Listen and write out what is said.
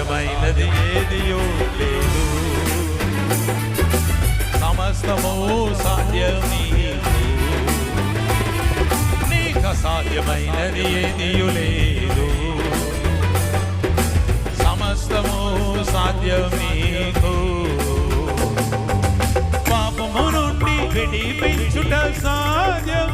అసాధ్యమైనది ఏదియో లేదు. సమస్తము సాధ్యం నీకు, నీకు అసాధ్యమైనది ఏదియో లేదు. సమస్తము సాధ్యం నీకు. పాపము నుండి విడిపించుట సాధ్యం